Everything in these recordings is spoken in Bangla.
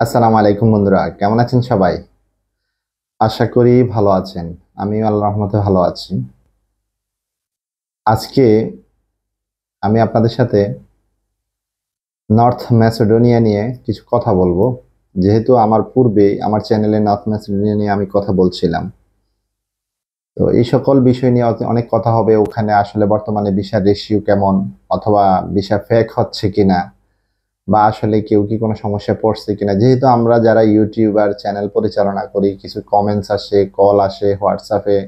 আসসালামু আলাইকুম বন্ধুরা, কেমন আছেন সবাই? আশা করি ভালো আছেন। আমিও আল্লাহর রহমতে ভালো আছি। আজকে আমি আপনাদের সাথে নর্থ ম্যাসেডোনিয়া নিয়ে কিছু কথা বলবো। যেহেতু আমার পূর্বে আমার চ্যানেলে নর্থ ম্যাসেডোনিয়া নিয়ে আমি কথা বলছিলাম। তো এই সকল বিষয় নিয়ে অনেক কথা হবে। ওখানে আসলে বর্তমানে ভিসার রেশিও কেমন, অথবা ভিসা ফেক হচ্ছে কিনা, বা আসলে কেউ কি কোনো সমস্যায় পড়ছে কিনা। যেহেতু আমরা যারা ইউটিউবার চ্যানেল পরিচালনা করি, কিছু কমেন্টস আসে, কল আসে হোয়াটসঅ্যাপে,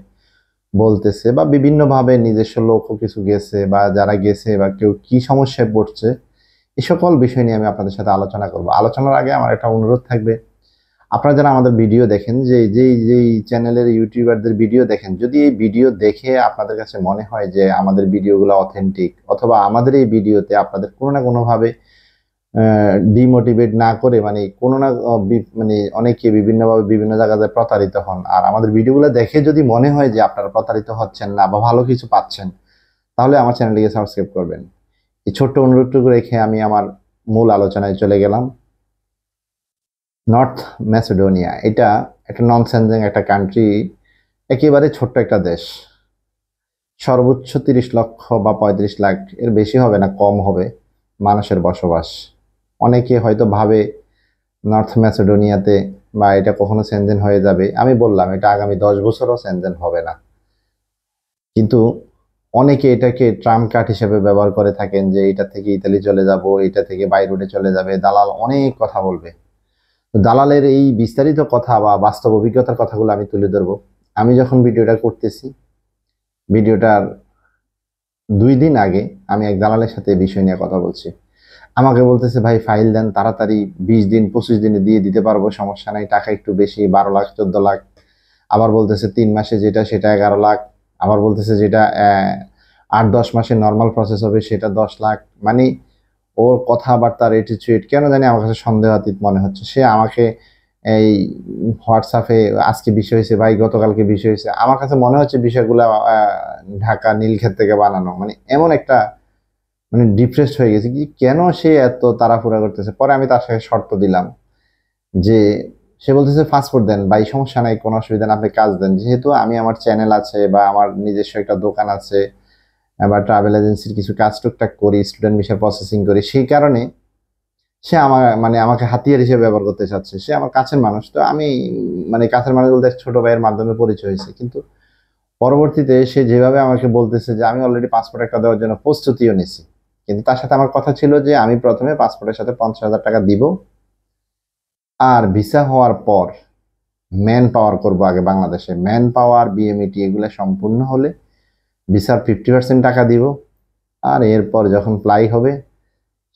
বলতেছে বা বিভিন্নভাবে নিজস্ব লোকও কিছু গেছে, বা যারা গেছে বা কেউ কি সমস্যায় পড়ছে, এই সকল বিষয় নিয়ে আমি আপনাদের সাথে আলোচনা করব। আলোচনার আগে আমার একটা অনুরোধ থাকবে, আপনারা যারা আমাদের ভিডিও দেখেন, যে যেই যেই চ্যানেলের ইউটিউবারদের ভিডিও দেখেন, যদি এই ভিডিও দেখে আপনাদের কাছে মনে হয় যে আমাদের ভিডিওগুলো অথেন্টিক, অথবা আমাদের এই ভিডিওতে আপনাদের কোনো না কোনোভাবে ডিমোটিভেট না করে, মানে কোনো না মানে অনেকে বিভিন্নভাবে বিভিন্ন জায়গায় প্রতারিত হন, আর আমাদের ভিডিওগুলো দেখে যদি মনে হয় যে আপনারা প্রতারিত হচ্ছেন না বা ভালো কিছু পাচ্ছেন, তাহলে আমার চ্যানেলটিকে সাবস্ক্রাইব করবেন। এই ছোট্ট অনুরোধটুকু রেখে আমি আমার মূল আলোচনায় চলে গেলাম। নর্থ ম্যাসেডোনিয়া এটা একটা নন সেনজেন একটা কান্ট্রি, একেবারে ছোট্ট একটা দেশ। সর্বোচ্চ 30 লক্ষ বা 35 লাখ, এর বেশি হবে না, কম হবে মানুষের বসবাস। অনেকে হয়তো ভাবে নর্থ ম্যাসেডোনিয়াতে বা এটা কখনো সেনজেন হয়ে যাবে। আমি বললাম এটা আগামী 10 বছরও সেনজেন হবে না। কিন্তু অনেকে এটাকে ট্রাম্প কার্ড হিসেবে ব্যবহার করে থাকেন, যে এটা থেকে ইতালি চলে যাব, এটা থেকে বাই রুটে চলে যাবে, দালাল অনেক কথা বলবে। দালালের এই বিস্তারিত কথা বা বাস্তব অভিজ্ঞতার কথাগুলো আমি তুলে ধরবো। আমি যখন ভিডিওটা করতেছি, ভিডিওটার 2 দিন আগে আমি এক দালালের সাথে এই বিষয় নিয়ে কথা বলছি। আমাকে বলতেছে, ভাই ফাইল দেন তাড়াতাড়ি, 20 দিন 25 দিনে দিয়ে দিতে পারবো, সমস্যা নাই, টাকা একটু বেশি, 12 লাখ 14 লাখ। আবার বলতেছে 3 মাসে যেটা সেটা 11 লাখ। আবার বলতেছে যেটা 8-10 মাসে নর্মাল প্রসেস হবে সেটা 10 লাখ। মানে ওর কথাবার্তার অ্যাটিটিউড কেন জানি আমার কাছে সন্দেহাতীত মনে হচ্ছে। সে আমাকে এই হোয়াটসঅ্যাপে আজকে বিষয় হয়েছে ভাই, গতকালকে বিষয় হয়েছে, আমার কাছে মনে হচ্ছে বিষয়গুলো ঢাকা নীলক্ষেত থেকে বানানো। মানে এমন একটা, মানে ডিপ্রেসড হয়ে গেছে কি কেন সে এত তাড়াহুড়া করতেছে। পরে আমি তার সাথে শর্ত দিলাম যে, সে বলতেছে পাসপোর্ট দেন ভাই, সমস্যা নাই, কোনো অসুবিধা না, আপনি কাজ দেন। যেহেতু আমি আমার চ্যানেল আছে বা আমার নিজস্ব একটা দোকান আছে, বা ট্রাভেল এজেন্সির কিছু কাজ টুকটাক করি, স্টুডেন্ট ভিসা প্রসেসিং করি, সেই কারণে সে আমার মানে আমাকে হাতিয়ার হিসেবে ব্যবহার করতে চাচ্ছে। সে আমার কাছের মানুষ, তো আমি মানে কাছের মানুষ বলতে ছোট ভাইয়ের মাধ্যমে পরিচয় হয়েছে। কিন্তু পরবর্তীতে সে যেভাবে আমাকে বলতেছে, যে আমি অলরেডি পাসপোর্ট একটা দেওয়ার জন্য প্রস্তুতিও নিছি, কিন্তু তার সাথে আমার কথা ছিল যে আমি প্রথমে পাসপোর্টের সাথে 50,000 টাকা দিব, আর ভিসা হওয়ার পর ম্যান পাওয়ার করবো আগে বাংলাদেশে, ম্যান পাওয়ার বিএমইটি এগুলো সম্পূর্ণ হলে ভিসার 50% টাকা দিব। আর এরপর যখন ফ্লাই হবে,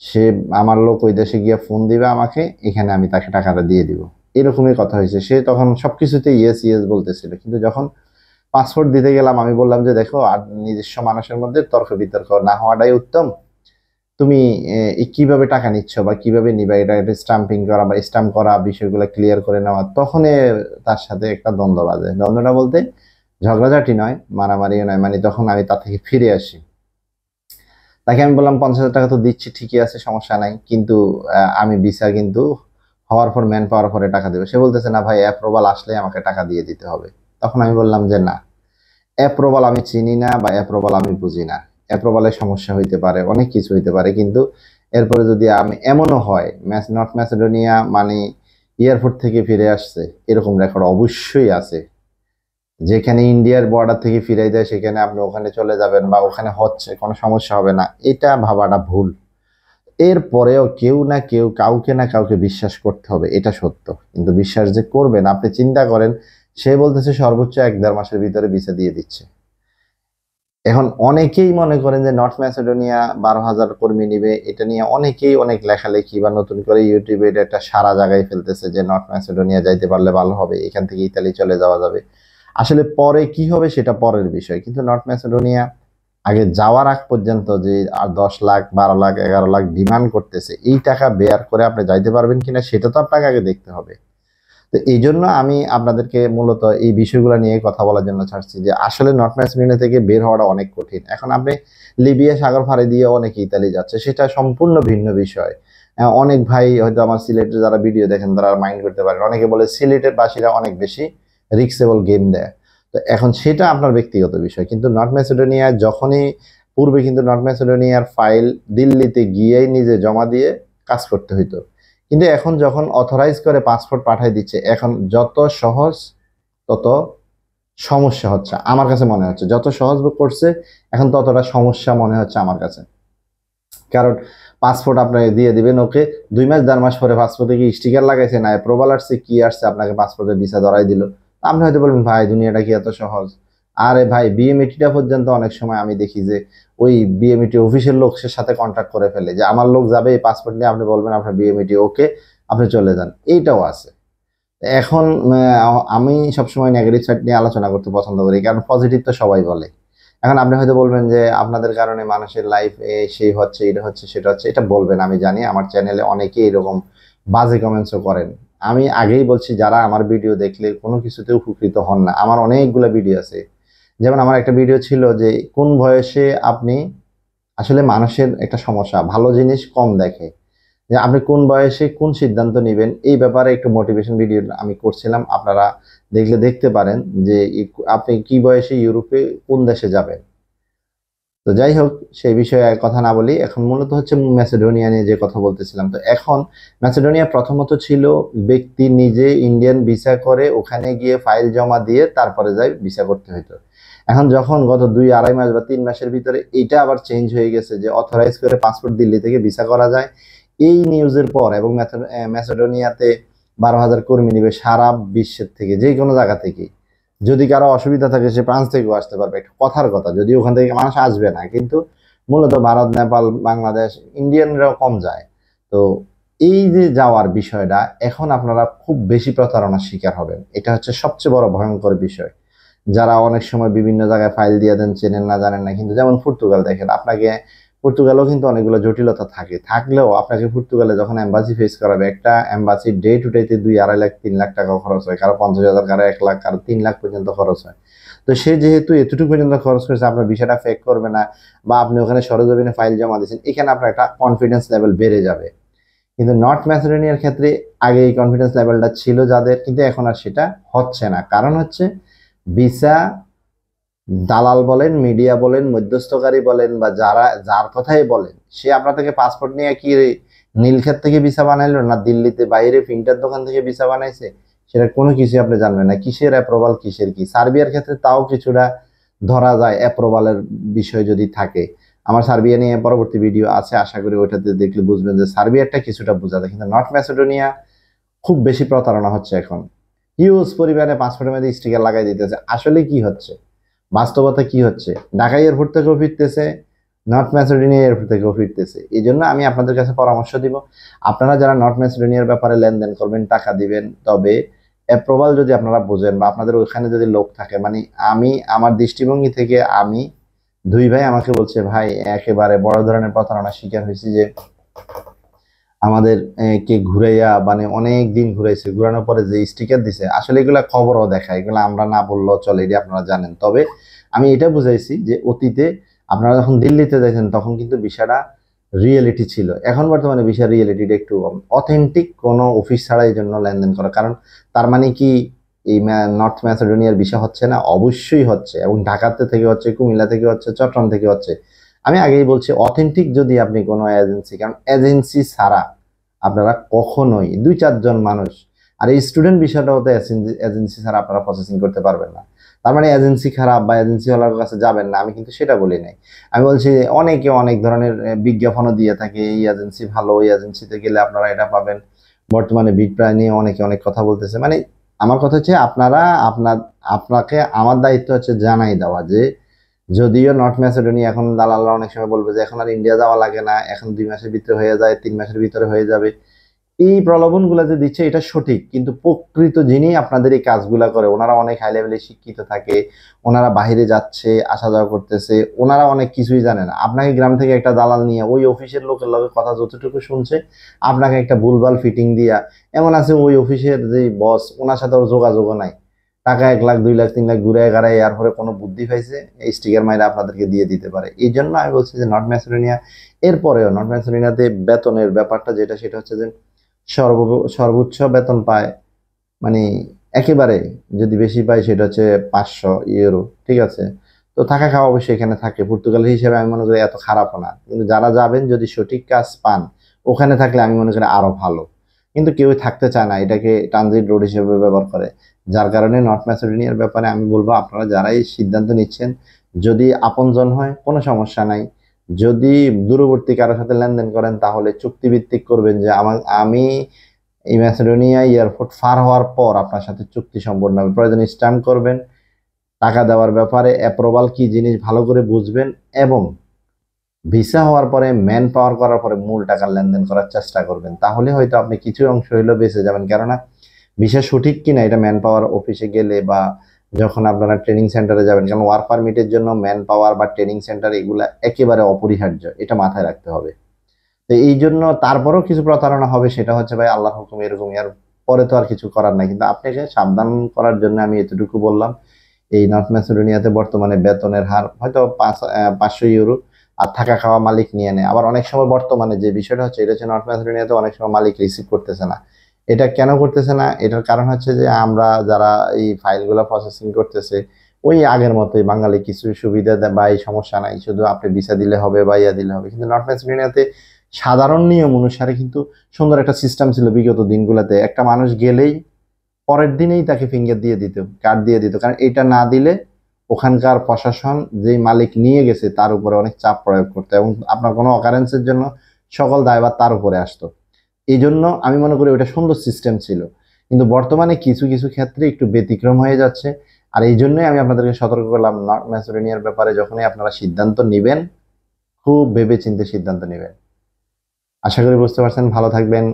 সে আমার লোক ওই দেশে গিয়ে ফোন দিবে আমাকে, এখানে আমি তাকে টাকাটা দিয়ে দিব। এরকমই কথা হয়েছে। সে তখন সবকিছুতে ইয়েস ইয়েস বলতেছিল, কিন্তু যখন পাসপোর্ট দিতে গেলাম আমি বললাম যে দেখো, আর নিজস্ব মানুষের মধ্যে তর্ক বিতর্ক না হওয়াটাই উত্তম। তুমি কিভাবে টাকা নিচ্ছ বা কিভাবে নিবা, এটা এটা স্টাম্পিং করা বা স্টাম্প করা, বিষয়গুলো ক্লিয়ার করে নেওয়া। তখন তার সাথে একটা দ্বন্দ্ব বাজে। দ্বন্দ্বটা বলতে ঝগড়াঝাটি নয়, মারামারিও নয়, মানে তখন আমি তার থেকে ফিরে আসি। তাকে আমি বললাম 50,000 টাকা তো দিচ্ছি, ঠিকই আছে, সমস্যা নাই, কিন্তু আমি ভিসা কিন্তু হওয়ার পর, ম্যান পাওয়ার পরে টাকা দেবে। সে বলতেছে না ভাই, অ্যাপ্রুভাল আসলে আমাকে টাকা দিয়ে দিতে হবে। তখন আমি বললাম যে না, অ্যাপ্রুভাল আমি চিনি না বা অ্যাপ্রুভাল আমি বুঝি না। অ্যাপ্রুভালের সমস্যা হইতে পারে, অনেক কিছু হইতে পারে, কিন্তু এরপরে যদি আমি এমনও হয় নর্থ ম্যাসেডোনিয়া মানে এয়ারপোর্ট থেকে ফিরে আসছে, এরকম রেকর্ড অবশ্যই আছে। যেখানে ইন্ডিয়ার বর্ডার থেকে ফিরে যায় সেখানে আপনি ওখানে চলে যাবেন বা ওখানে হচ্ছে, কোনো সমস্যা হবে না, এটা ভাবাটা ভুল। এরপরেও কেউ না কেউ, কাউকে না কাউকে বিশ্বাস করতে হবে, এটা সত্য। কিন্তু বিশ্বাস যে করবেন, আপনি চিন্তা করেন, সে বলতেছে সর্বোচ্চ 1-1.5 মাসের ভিতরে ভিসা দিয়ে দিচ্ছে। এখন অনেকেই মনে করেন যে নর্থ ম্যাসেডোনিয়া 12,000 কর্মী নিবে, এটা নিয়ে অনেকেই অনেক লেখালেখি বা নতুন করে ইউটিউবে এটা একটা সারা জায়গায় ফেলতেছে যে নর্থ ম্যাসেডোনিয়া যাইতে পারলে ভালো হবে, এখান থেকে ইতালি চলে যাওয়া যাবে। আসলে পরে কি হবে সেটা পরের বিষয়, কিন্তু নর্থ ম্যাসেডোনিয়া আগে যাওয়ার আগ পর্যন্ত যে আর 10 লাখ 12 লাখ 11 লাখ ডিমান্ড করতেছে, এই টাকা বেয়ার করে আপনি যাইতে পারবেন কিনা সেটা তো আপনাকে আগে দেখতে হবে। তো এই জন্য আমি আপনাদেরকে মূলত এই বিষয়গুলো নিয়ে কথা বলার জন্য ছাড়ছি, যে আসলে নর্থ ম্যাসেডোনিয়া থেকে বের হওয়াটা অনেক কঠিন। এখন আপনি লিবিয়া সাগর ফাড়ি দিয়ে অনেকে ইতালি যাচ্ছে, সেটা সম্পূর্ণ ভিন্ন বিষয়। অনেক ভাই হয়তো আমার সিলেটের যারা ভিডিও দেখেন তারা মাইন্ড করতে পারেন, অনেকে বলে সিলেটের বাসীরা অনেক বেশি রিক্সেবল গেম দেয়। তো এখন সেটা আপনার ব্যক্তিগত বিষয়, কিন্তু নর্থ ম্যাসেডোনিয়া যখনই পূর্বে কিন্তু নর্থ ম্যাসেডোনিয়ার ফাইল দিল্লিতে গিয়েই নিজে জমা দিয়ে কাজ করতে হইতো, কিন্তু এখন যখন অথরাইজ করে পাসপোর্ট পাঠিয়ে দিচ্ছে, এখন যত সহজ তত সমস্যা হচ্ছে আমার কাছে মনে হচ্ছে। যত সহজ করছে এখন ততটা সমস্যা মনে হচ্ছে আমার কাছে। কারণ পাসপোর্ট আপনাকে দিয়ে দিবেন, ওকে 2 মাস 4 মাস পরে পাসপোর্টে কি স্টিকার লাগাইছে না অ্যাপ্রুভাল আসছে কি আসছে, আপনাকে পাসপোর্টের ভিসা ধরাই দিল। আপনি হয়তো বলবেন ভাই দুনিয়াটা কি এত সহজ? আরে ভাই বিএমইটিটা পর্যন্ত অনেক সময় আমি দেখি যে ওই বিএমইটি অফিসের লোকের সাথে কন্ট্যাক্ট করে ফেলে যে আমার লোক যাবে এই পাসপোর্ট নিয়ে, আপনি বলবেন আপনার বিএমইটি ওকে, আপনি চলে যান, এইটাও আছে। এখন আমি সবসময় নেগেটিভ সাইড নিয়ে আলোচনা করতে পছন্দ করি, কারণ পজিটিভ তো সবাই বলে। এখন আপনি হয়তো বলবেন যে আপনাদের কারণে মানুষের লাইফ সেই হচ্ছে এটা হচ্ছে সেটা হচ্ছে, এটা বলবেন আমি জানি, আমার চ্যানেলে অনেকেই এরকম বাজে কমেন্টসও করেন। আমি আগেই বলছি যারা আমার ভিডিও দেখলে কোনো কিছুতে উপকৃত হন না, আমার অনেকগুলো ভিডিও আছে। যেমন আমার একটা ভিডিও ছিল যে কোন বয়সে আপনি আসলে, মানুষের একটা সমস্যা ভালো জিনিস কম দেখে, যে আপনি কোন বয়সে কোন সিদ্ধান্ত নেবেন এই ব্যাপারে একটু মোটিভেশন ভিডিও আমি করছিলাম, আপনারা দেখলে দেখতে পারেন যে আপনি কি বয়সে ইউরোপে কোন দেশে যাবেন। তো যাই হোক, সেই বিষয়ে আর কথা না বলি, এখন মূলত হচ্ছে ম্যাসেডোনিয়া নিয়ে যে কথা বলতেছিলাম। তো এখন ম্যাসেডোনিয়া প্রথমত ছিল ব্যক্তি নিজে ইন্ডিয়ান ভিসা করে ওখানে গিয়ে ফাইল জমা দিয়ে তারপরে যাই ভিসা করতে হতো। এখন যখন গত 2-2.5 মাস বা 3 মাসের ভিতরে এটা আবার চেঞ্জ হয়ে গেছে যে অথরাইজ করে পাসপোর্ট দিল্লি থেকে ভিসা করা যায়। এই নিউজের পর এবং ম্যাসেডোনিয়াতে 12,000 কর্মী নিবে সারা বিশ্বের থেকে, যে কোনো জায়গা থেকে। যদি কারো অসুবিধা থাকে সে ফ্রান্স থেকেও আসতে পারবে, একটা কথার কথা, যদি ওখান থেকে মানুষ আসবে না, কিন্তু মূলত ভারত, নেপাল, বাংলাদেশ, ইন্ডিয়ানরাও কম যায়। তো এই যে যাওয়ার বিষয়টা, এখন আপনারা খুব বেশি প্রতারণার শিকার হবেন, এটা হচ্ছে সবচেয়ে বড় ভয়ঙ্কর বিষয়। যারা অনেক সময় বিভিন্ন জায়গায় ফাইল দিয়ে দেন, চেনেন না জানেন না, কিন্তু যেমন পর্তুগাল দেখেন, আপনাকে পর্তুগালেও কিন্তু অনেকগুলো জটিলতা থাকে, থাকলেও আপনাকে পর্তুগালে যখন এম্বাসি ফেস করাবে, একটা এম্বাসি ডে টু ডেতে 2-2.5 লাখ 3 লাখ টাকা খরচ হয়, কারো 50,000, কারো 1 লাখ, কারো 3 লাখ পর্যন্ত খরচ হয়। তো সে যেহেতু এতটুকু পর্যন্ত খরচ করেছে, আপনার বিষয়টা ফেক করবে না, বা আপনি ওখানে সরজমিনে ফাইল জমা দিয়েছেন, এখানে আপনার একটা কনফিডেন্স লেভেল বেড়ে যাবে। কিন্তু নর্থ ম্যাসেডোনিয়ার ক্ষেত্রে আগে এই কনফিডেন্স লেভেলটা ছিল যাদের, কিন্তু এখন আর সেটা হচ্ছে না। কারণ হচ্ছে ভিসা দালাল বলেন, মিডিয়া বলেন, মধ্যস্থকারী বলেন, বা যার কথাই বলেন, সে আপনার থেকে পাসপোর্ট নিয়ে কি নীলক্ষেত থেকে ভিসা বানাইলো না দিল্লিতে বাইরে প্রিন্টার দোকান থেকে ভিসা বানাইছে, সেটা কোনো কিছু আপনি জানবেন না। কিসের অ্যাপ্রুভাল কিসের কি, সার্বিয়ার ক্ষেত্রে তাও কিছুটা ধরা যায় অ্যাপ্রুভালের বিষয় যদি থাকে। আমার সার্বিয়া নিয়ে পরবর্তী ভিডিও আছে, আশা করি ওইটাতে দেখলে বুঝবেন যে সার্বিয়ারটা কিছুটা বোঝা যায়, কিন্তু নর্থ ম্যাসেডোনিয়া খুব বেশি প্রতারণা হচ্ছে এখন। হিউজ পরিমাণে পাসপোর্টের মধ্যে স্টিকার লাগাই দিতেছে। আসলে কি হচ্ছে, বাস্তবতা কি হচ্ছে, ঢাকা এয়ারপোর্ট থেকেও ফিরতেছে, নর্থ ম্যাসেডোনিয়া এয়ারপোর্ট থেকেও ফিরতেছে। এই জন্য আমি আপনাদের কাছে পরামর্শ দিব, আপনারা যারা নর্থ ম্যাসেডোনিয়ার ব্যাপারে লেনদেন করবেন, টাকা দিবেন, তবে অ্যাপ্রুভাল যদি আপনারা বোঝেন বা আপনাদের ওখানে যদি লোক থাকে, মানে আমি আমার দৃষ্টিভঙ্গি থেকে, আমি 2 ভাই আমাকে বলছে ভাই একেবারে বড় ধরনের প্রতারণার শিকার হয়েছি, যে আমাদের কে ঘুরাইয়া, মানে অনেক দিন ঘুরাইছে, ঘুরানোর পরে যে স্টিকার দিছে, আসলে এগুলা খবরও দেখায়, এগুলো আমরা না বললেও চলে, এটি আপনারা জানেন। তবে আমি এটা বুঝাইছি যে অতীতে আপনারা যখন দিল্লিতে দেখেন তখন কিন্তু বিষয়টা রিয়েলিটি ছিল, এখন বর্তমানে বিষয় রিয়েলিটিটা একটু অথেন্টিক কোনো অফিস ছাড়া এই জন্য লেনদেন করা। কারণ তার মানে কি এই নর্থ ম্যাসেডোনিয়ার বিষয় হচ্ছে না? অবশ্যই হচ্ছে, এবং ঢাকাতে থেকে হচ্ছে, কুমিল্লা থেকে হচ্ছে, চট্টগ্রাম থেকে হচ্ছে। আমি আগেই বলছি অথেন্টিক যদি আপনি কোনো এজেন্সি, কারণ এজেন্সি ছাড়া আপনারা কখনোই 2-4 জন মানুষ, আর এই স্টুডেন্ট বিষয়টাও তো এজেন্সি ছাড়া আপনারা প্রসেসিং করতে পারবেন না। তার মানে এজেন্সি খারাপ বা এজেন্সি ওয়ালার কাছে যাবেন না, আমি কিন্তু সেটা বলি নাই। আমি বলছি অনেকে অনেক ধরনের বিজ্ঞাপনও দিয়ে থাকে, এই এজেন্সি ভালো, ওই এজেন্সিতে গেলে আপনারা এটা পাবেন। বর্তমানে বিট প্রায় নিয়ে অনেকে অনেক কথা বলতেছে। মানে আমার কথা হচ্ছে আপনারা আপনাকে আমার দায়িত্ব হচ্ছে জানাই দেওয়া যে, যদিও নর্থ ম্যাসেডোনিয়া এখন দালালরা অনেক সময় বলবে যে এখন আর ইন্ডিয়া যাওয়া লাগে না, এখন 2 মাসের ভিতরে হয়ে যায়, 3 মাসের ভিতরে হয়ে যাবে। এই প্রলোভনগুলো যে দিচ্ছে এটা সঠিক, কিন্তু প্রকৃত যিনি আপনাদের এই কাজগুলা করে ওনারা অনেক হাই লেভেলে শিক্ষিত থাকে, ওনারা বাহিরে যাচ্ছে, আসা যাওয়া করতেছে, ওনারা অনেক কিছুই জানে না। আপনাকে গ্রাম থেকে একটা দালাল নিয়ে ওই অফিসের লোকের লগে কথা যতটুকু শুনছে, আপনাকে একটা ভুলভাল ফিটিং দিয়া, এমন আছে ওই অফিসের যে বস ওনার সাথে ওর যোগাযোগও নাই, টাকা 1 লাখ 2 লাখ 3 লাখ ঘুরে গাড়ায় এরপরে কোনো বুদ্ধি পাইছে এই স্টিকার মাইরা আপনাদেরকে দিয়ে দিতে পারে। এই জন্য আমি বলছি যে নর্থ ম্যাসেডোনিয়া, এরপরেও নর্থ ম্যাসেডোনিয়াতে বেতনের ব্যাপারটা যেটা সেটা হচ্ছে যে সর্বোচ্চ বেতন পায়, মানে একেবারে যদি বেশি পায় সেটা হচ্ছে 500 ইউরো, ঠিক আছে। তো থাকা খাওয়া অবশ্যই এখানে থাকে, পর্তুগালের হিসেবে আমি মনে করি এত খারাপও না, কিন্তু যারা যাবেন যদি সঠিক কাজ পান ওখানে থাকলে আমি মনে করি আরো ভালো। কিন্তু কেউই থাকতে চায় না, এটাকে ট্রানজিট রোড হিসেবে ব্যবহার করে। যার কারণে নর্থ ম্যাসেডোনিয়ার ব্যাপারে আমি বলবো আপনারা যারাই সিদ্ধান্ত নিচ্ছেন, যদি আপনজন হয় কোনো সমস্যা নাই, যদি দূরবর্তী কারোর সাথে লেনদেন করেন তাহলে চুক্তিভিত্তিক করবেন যে আমি এই ম্যাসেডোনিয়া এয়ারপোর্ট পার হওয়ার পর আপনার সাথে চুক্তি সম্পন্ন হবে, প্রয়োজনে স্ট্যাম্প করবেন, টাকা দেওয়ার ব্যাপারে অ্যাপ্রুভাল কি জিনিস ভালো করে বুঝবেন, এবং ভিসা হওয়ার পরে ম্যান পাওয়ার করার পরে মূল টাকার লেনদেন করার চেষ্টা করবেন। তাহলে হয়তো আপনি কিছু অংশ হইলেও বেঁচে যাবেন। কেননা ভিসা সঠিক কিনা এটা ম্যান পাওয়ার অফিসে গেলে বা যখন আপনারা ট্রেনিং সেন্টারে যাবেন, কারণ ওয়ার্ক পারমিটের জন্য ম্যান পাওয়ার বা ট্রেনিং সেন্টার এগুলা একেবারে অপরিহার্য, এটা মাথায় রাখতে হবে। তো এই জন্য তারপরেও কিছু প্রতারণা হবে, সেটা হচ্ছে ভাই আল্লাহর হুকুম এরকম, এর পরে তো আর কিছু করার নাই। কিন্তু আপনাকে সাবধান করার জন্য আমি এতটুকু বললাম, এই নর্থ ম্যাসেডোনিয়াতে বর্তমানে বেতনের হার হয়তো 500 ইউরো, আর থাকা খাওয়া মালিক নিয়ে নেয়। আবার অনেক সময় বর্তমানে যে বিষয়টা হচ্ছে এটা হচ্ছে নর্থ ম্যাসেডোনিয়াতে অনেক সময় মালিক রিসিভ করতেছে না। এটা কেন করতেছে না? এটার কারণ হচ্ছে যে আমরা যারা এই ফাইলগুলো প্রসেসিং করতেছে ওই আগের মতোই বাঙালি কিছু সুবিধা দেয় বা এই সমস্যা নাই, শুধু আপনি ভিসা দিলে হবে বা ইয়া দিলে হবে। কিন্তু নর্থ ম্যাসেডোনিয়াতে সাধারণ নিয়ম অনুসারে কিন্তু সুন্দর একটা সিস্টেম ছিল বিগত দিনগুলোতে, একটা মানুষ গেলেই পরের দিনেই তাকে ফিঙ্গার দিয়ে দিত, কার্ড দিয়ে দিত। কারণ এটা না দিলে ওখানকার প্রশাসন যেই মালিক নিয়ে গেছে তার উপরে অনেক চাপ প্রয়োগ করতো, এবং আপনার কোনো অকারেন্সের জন্য সকল দায়ভার তার উপরে আসতো। এই জন্য আমি মনে করি ওটা সুন্দর সিস্টেম ছিল। কিন্তু বর্তমানে কিছু কিছু ক্ষেত্রে একটু ব্যতিক্রম হয়ে যাচ্ছে। আর এই জন্যই আমি আপনাদেরকে সতর্ক করলাম, নর্থ ম্যাসেডোনিয়ার ব্যাপারে যখনই আপনারা সিদ্ধান্ত নেবেন খুব ভেবে চিন্তে সিদ্ধান্ত নেবেন। আশা করি বুঝতে পারছেন। ভালো থাকবেন।